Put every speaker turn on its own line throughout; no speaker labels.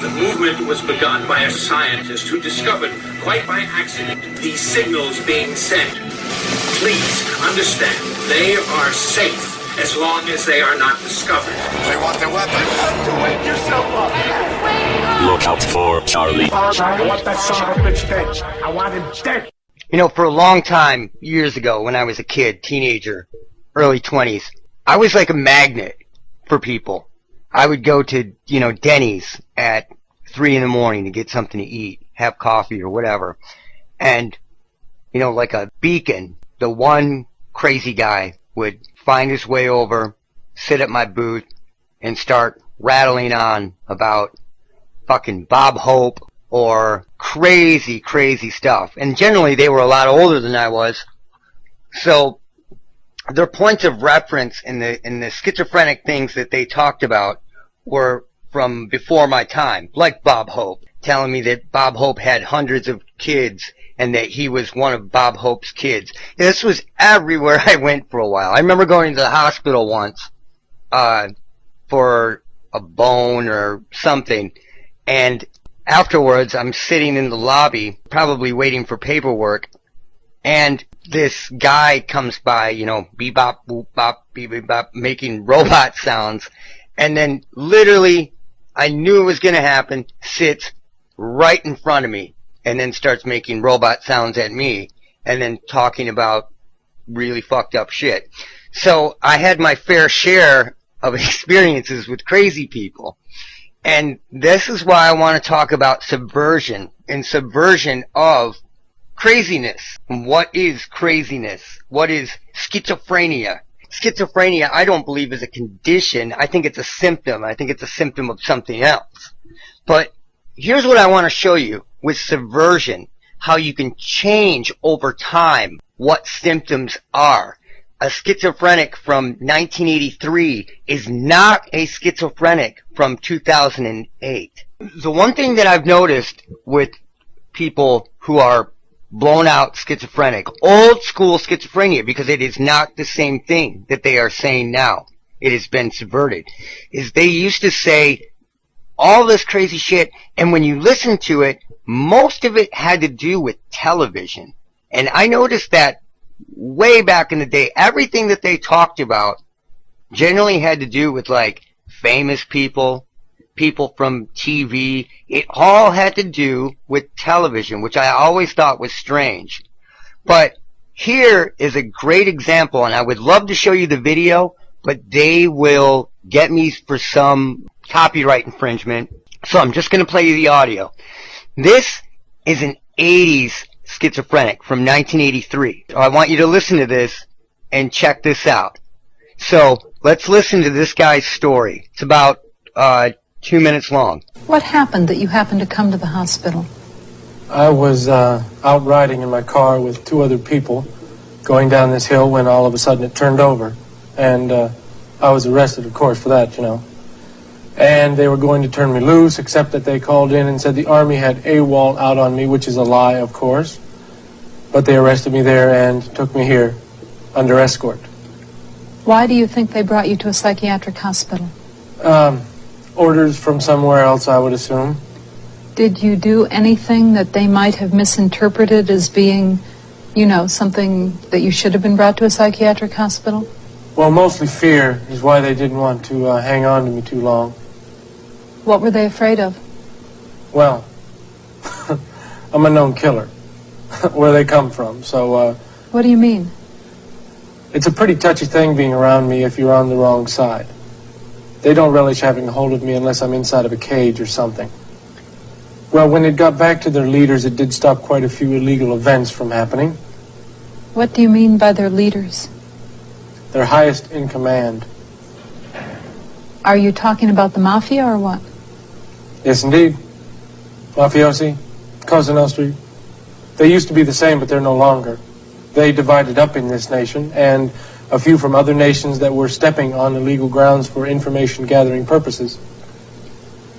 The movement was begun by a scientist who discovered, quite by accident, these signals being sent. Please understand, they are safe as long as they are not discovered.
They want their weapon.
You have to wake yourself up.
Look out for Charlie.
I want that son of a bitch dead. I want him dead.
You know, for a long time, years ago, when I was a kid, teenager, early 20s, I was like a magnet for people. I would go to, Denny's at 3 in the morning to get something to eat, have coffee or whatever. And, like a beacon, the one crazy guy would find his way over, sit at my booth, and start rattling on about fucking Bob Hope or crazy, crazy stuff. And generally they were a lot older than I was. So their points of reference in the schizophrenic things that they talked about were from before my time, like Bob Hope, telling me that Bob Hope had hundreds of kids and that he was one of Bob Hope's kids. This was everywhere I went for a while. I remember going to the hospital once for a bone or something, and afterwards I'm sitting in the lobby, probably waiting for paperwork, and this guy comes by, bebop, boop, bop, beep, bop, making robot sounds, and then literally, I knew it was going to happen, sits right in front of me, and then starts making robot sounds at me, and then talking about really fucked up shit. So I had my fair share of experiences with crazy people. And this is why I want to talk about subversion and subversion of craziness. What is craziness? What is schizophrenia? Schizophrenia, I don't believe, is a condition. I think it's a symptom. I think it's a symptom of something else. But here's what I want to show you with subversion, how you can change over time what symptoms are. A schizophrenic from 1983 is not a schizophrenic from 2008. The one thing that I've noticed with people who are blown out schizophrenic, old school schizophrenia, because it is not the same thing that they are saying now, it has been subverted, is they used to say all this crazy shit, and when you listen to it, most of it had to do with television. And I noticed that way back in the day, everything that they talked about generally had to do with like famous people, people from TV. It all had to do with television, which I always thought was strange. But here is a great example, and I would love to show you the video, but they will get me for some copyright infringement. So I'm just going to play you the audio. This is an 80s schizophrenic from 1983. I want you to listen to this and check this out. So let's listen to this guy's story. It's about 2 minutes long.
What happened that you happened to come to the hospital?
I was out riding in my car with 2 other people going down this hill when all of a sudden it turned over. And I was arrested, of course, for that, And they were going to turn me loose, except that they called in and said the Army had AWOL out on me, which is a lie, of course. But they arrested me there and took me here under escort.
Why do you think they brought you to a psychiatric hospital?
Orders from somewhere else, I would assume.
Did you do anything that they might have misinterpreted as being, something that you should have been brought to a psychiatric hospital?
Well, mostly fear is why they didn't want to hang on to me too long.
What were they afraid of?
Well, I'm a known killer, where they come from, so...
What do you mean?
It's a pretty touchy thing being around me if you're on the wrong side. They don't relish having a hold of me unless I'm inside of a cage or something. Well, when it got back to their leaders, it did stop quite a few illegal events from happening.
What do you mean by their leaders?
Their highest in command.
Are you talking about the mafia or what?
Yes, indeed. Mafiosi, Cosa Nostra. They used to be the same, but they're no longer. They divided up in this nation, and a few from other nations that were stepping on illegal grounds for information-gathering purposes.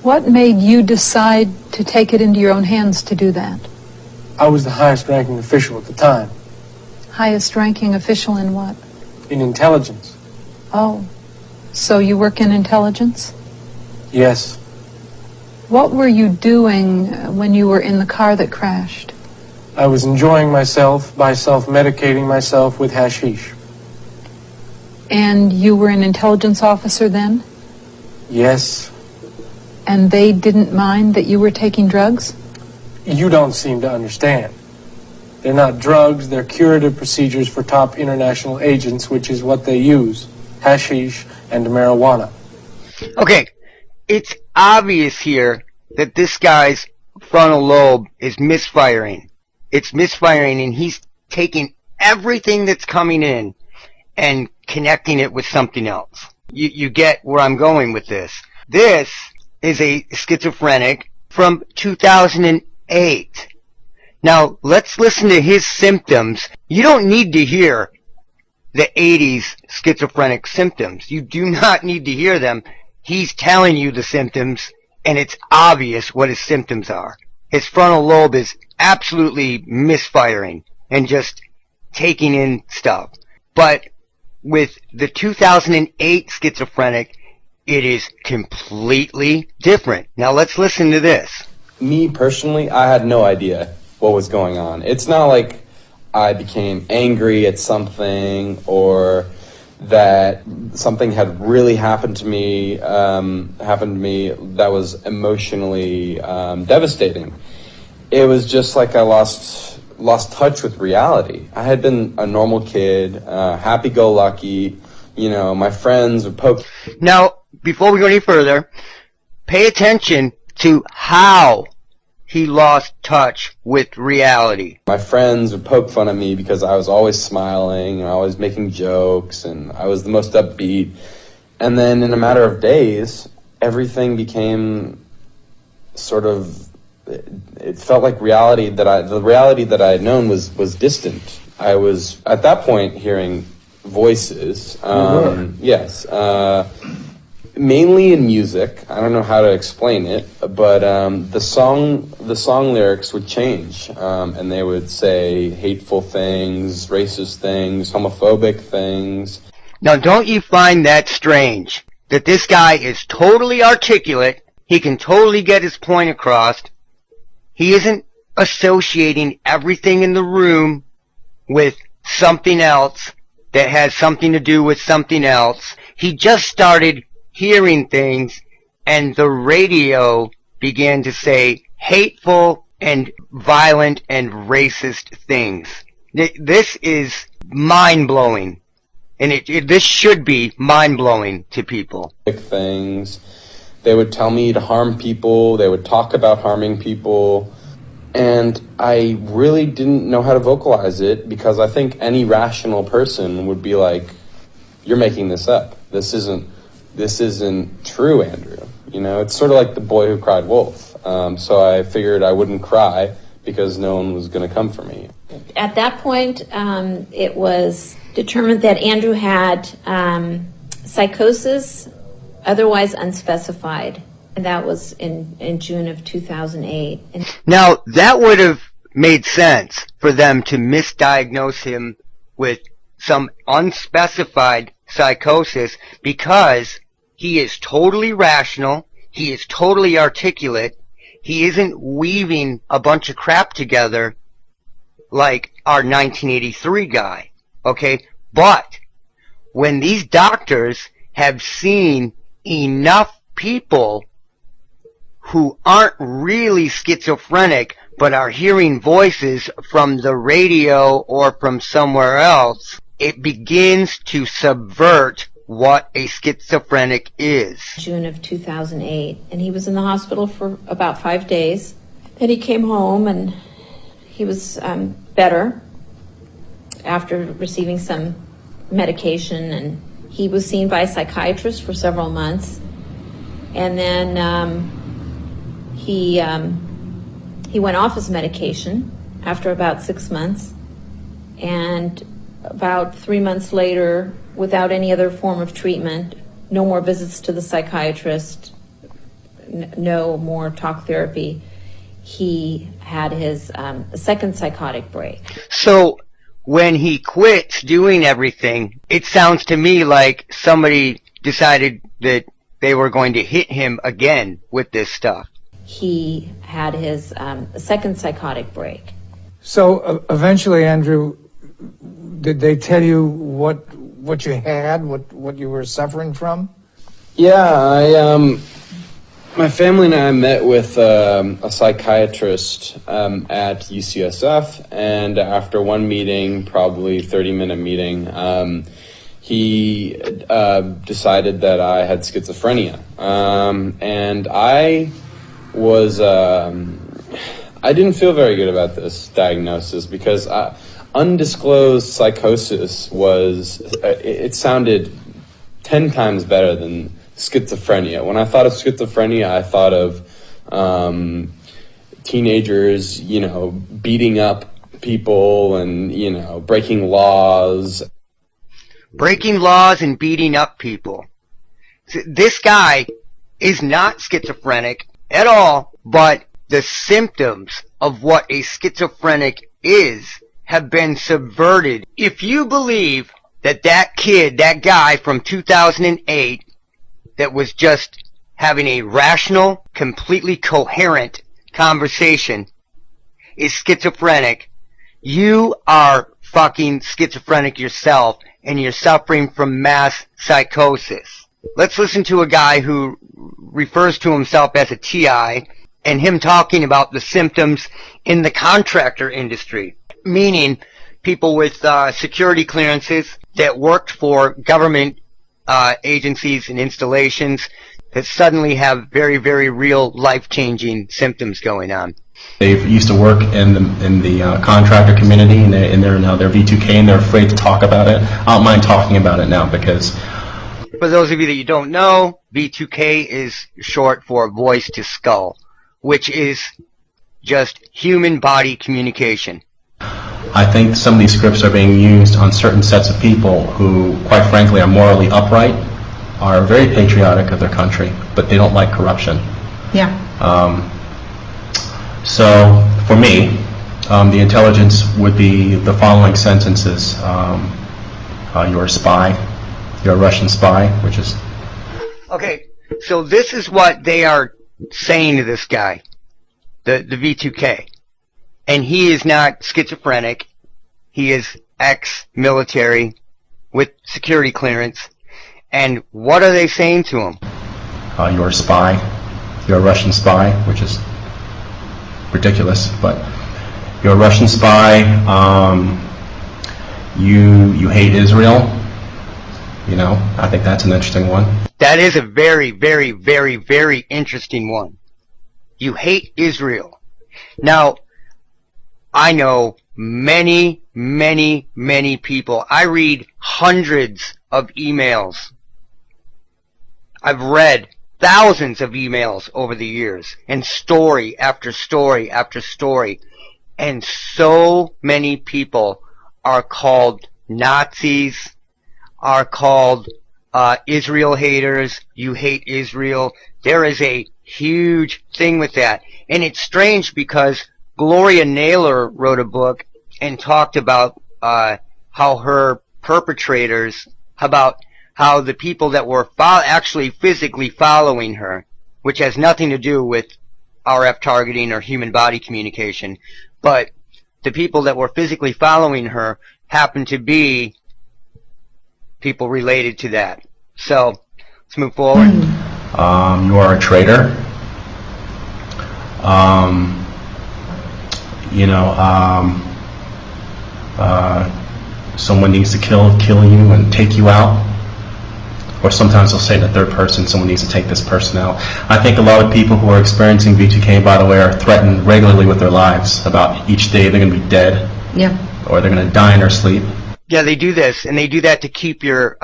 What made you decide to take it into your own hands to do that?
I was the highest-ranking official at the time.
Highest-ranking official in what?
In intelligence.
Oh, so you work in intelligence?
Yes.
What were you doing when you were in the car that crashed?
I was enjoying myself by self-medicating myself with hashish.
And you were an intelligence officer then?
Yes.
And they didn't mind that you were taking drugs?
You don't seem to understand. They're not drugs, they're curative procedures for top international agents, which is what they use. Hashish and marijuana.
Okay, it's obvious here that this guy's frontal lobe is misfiring. It's misfiring, and he's taking everything that's coming in and connecting it with something else. You get where I'm going with this. This is a schizophrenic from 2008. Now, let's listen to his symptoms. You don't need to hear the 80s schizophrenic symptoms. You do not need to hear them. He's telling you the symptoms, and it's obvious what his symptoms are. His frontal lobe is absolutely misfiring and just taking in stuff. But with the 2008 schizophrenic, it is completely different. Now let's listen to this.
Me personally, I had no idea what was going on. It's not like I became angry at something or that something had really happened to me that was emotionally devastating. It was just like I lost touch with reality. I had been a normal kid, happy-go-lucky, my friends would poke.
Now, before we go any further, pay attention to how he lost touch with reality.
My friends would poke fun at me because I was always smiling and always making jokes and I was the most upbeat. And then in a matter of days, everything became sort of, it felt like the reality that I had known was distant. I was at that point hearing voices. Yes. Mainly in music. I don't know how to explain it, but the song lyrics would change, and they would say hateful things, racist things, homophobic things.
Now, don't you find that strange? That this guy is totally articulate, he can totally get his point across, he isn't associating everything in the room with something else that has something to do with something else. He just started hearing things, and the radio began to say hateful and violent and racist things. This is mind-blowing, and this should be mind-blowing to people.
Things. They would tell me to harm people, they would talk about harming people, and I really didn't know how to vocalize it because I think any rational person would be like, you're making this up. This isn't true, Andrew. It's sort of like the boy who cried wolf. So I figured I wouldn't cry because no one was going to come for me.
At that point, it was determined that Andrew had psychosis, otherwise unspecified. And that was in June of 2008.
Now, that would have made sense for them to misdiagnose him with some unspecified psychosis because he is totally rational, he is totally articulate, he isn't weaving a bunch of crap together like our 1983 guy, okay? But when these doctors have seen enough people who aren't really schizophrenic but are hearing voices from the radio or from somewhere else, it begins to subvert what a schizophrenic is.
June of 2008, and he was in the hospital for about 5 days. Then he came home and he was better after receiving some medication, and he was seen by a psychiatrist for several months. And then he went off his medication after about 6 months, and about 3 months later, without any other form of treatment, no more visits to the psychiatrist, no more talk therapy, he had his second psychotic break.
So when he quits doing everything, it sounds to me like somebody decided that they were going to hit him again with this stuff.
he had his second psychotic break.
So eventually, Andrew, did they tell you what you had, what you were suffering from?
Yeah, my family and I met with a psychiatrist at UCSF, and after one meeting, probably 30-minute meeting, he decided that I had schizophrenia. And I was, I didn't feel very good about this diagnosis because undisclosed psychosis was, it sounded 10 times better than schizophrenia. When I thought of schizophrenia, I thought of teenagers, beating up people and, breaking laws.
Breaking laws and beating up people. This guy is not schizophrenic at all, but the symptoms of what a schizophrenic is have been subverted. If you believe that kid, that guy from 2008, that was just having a rational, completely coherent conversation is schizophrenic, you are fucking schizophrenic yourself, and you're suffering from mass psychosis. Let's listen to a guy who refers to himself as a TI, and him talking about the symptoms in the contractor industry, meaning people with security clearances that worked for government agencies and installations that suddenly have very, very real life-changing symptoms going on.
They used to work in the contractor community, and they're now they're V2K, and they're afraid to talk about it. I don't mind talking about it now because...
For those of you that you don't know, V2K is short for voice to skull, which is just human body communication.
I think some of these scripts are being used on certain sets of people who, quite frankly, are morally upright, are very patriotic of their country, but they don't like corruption.
Yeah.
So, for me, the intelligence would be the following sentences. You're a spy. You're a Russian spy, which is...
Okay, so this is what they are saying to this guy, the V2K. And he is not schizophrenic. He is ex-military with security clearance. And what are they saying to him?
You're a spy. You're a Russian spy, which is ridiculous, but you're a Russian spy. You hate Israel. I think that's an interesting one.
That is a very, very, very, very interesting one. You hate Israel. Now, I know many, many, many people. I read hundreds of emails. I've read thousands of emails over the years, and story after story after story. And so many people are called Nazis, are called Israel haters. You hate Israel. There is a huge thing with that. And it's strange because Gloria Naylor wrote a book and talked about how her perpetrators, about how the people that were actually physically following her, which has nothing to do with RF targeting or human body communication, but the people that were physically following her happened to be people related to that. So, let's move forward.
You are a traitor. Someone needs to kill you and take you out. Or sometimes they'll say in the third person, someone needs to take this person out. I think a lot of people who are experiencing V2K, by the way, are threatened regularly with their lives about each day they're going to be dead.
Yeah.
Or they're going to die in their sleep.
Yeah, they do this, and they do that to keep your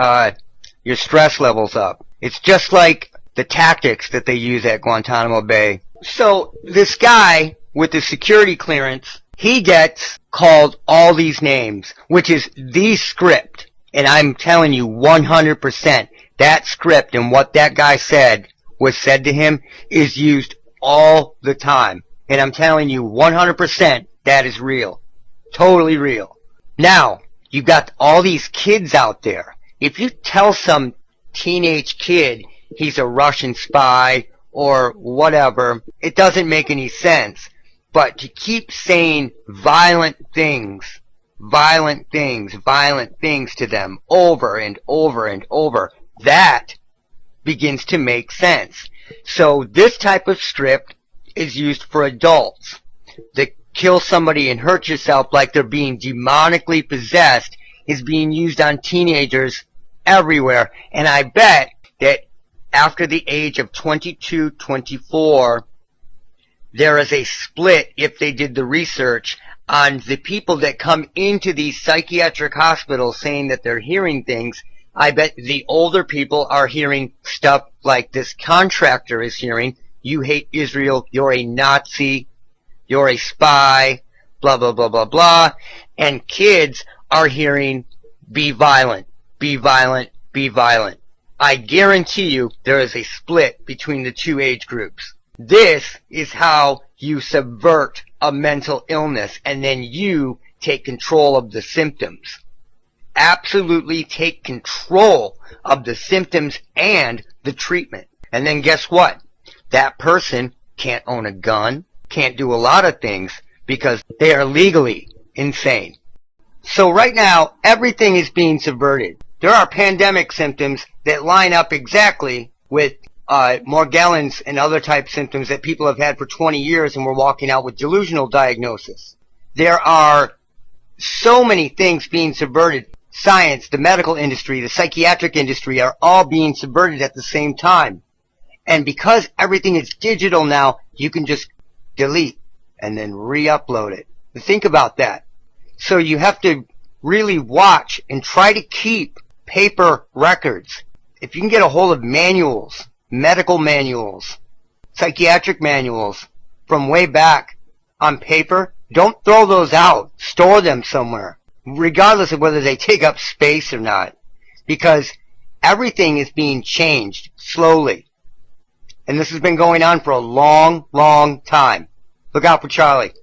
stress levels up. It's just like the tactics that they use at Guantanamo Bay. So this guy with the security clearance, he gets called all these names, which is the script. And I'm telling you 100%, that script and what that guy said was said to him is used all the time. And I'm telling you 100% that is real. Totally real. Now, you've got all these kids out there. If you tell some teenage kid he's a Russian spy or whatever, it doesn't make any sense. But to keep saying violent things to them over and over and over, that begins to make sense. So this type of script is used for adults. The kill somebody and hurt yourself like they're being demonically possessed is being used on teenagers everywhere. And I bet that after the age of 22, 24, there is a split, if they did the research, on the people that come into these psychiatric hospitals saying that they're hearing things. I bet the older people are hearing stuff like this contractor is hearing: you hate Israel, you're a Nazi, you're a spy, blah, blah, blah, blah, blah. And kids are hearing, be violent, be violent, be violent. I guarantee you there is a split between the two age groups. This is how you subvert a mental illness, and then you take control of the symptoms. Absolutely take control of the symptoms and the treatment. And then guess what? That person can't own a gun, can't do a lot of things, because they are legally insane. So right now, everything is being subverted. There are pandemic symptoms that line up exactly with Morgellons and other type symptoms that people have had for 20 years, and we're walking out with delusional diagnosis. There are so many things being subverted. Science, the medical industry, the psychiatric industry are all being subverted at the same time. And because everything is digital now, you can just delete and then re-upload it. Think about that. So you have to really watch and try to keep paper records. If you can get a hold of manuals, medical manuals, psychiatric manuals from way back on paper, don't throw those out. Store them somewhere, regardless of whether they take up space or not, because everything is being changed slowly. And this has been going on for a long, long time. Look out for Charlie.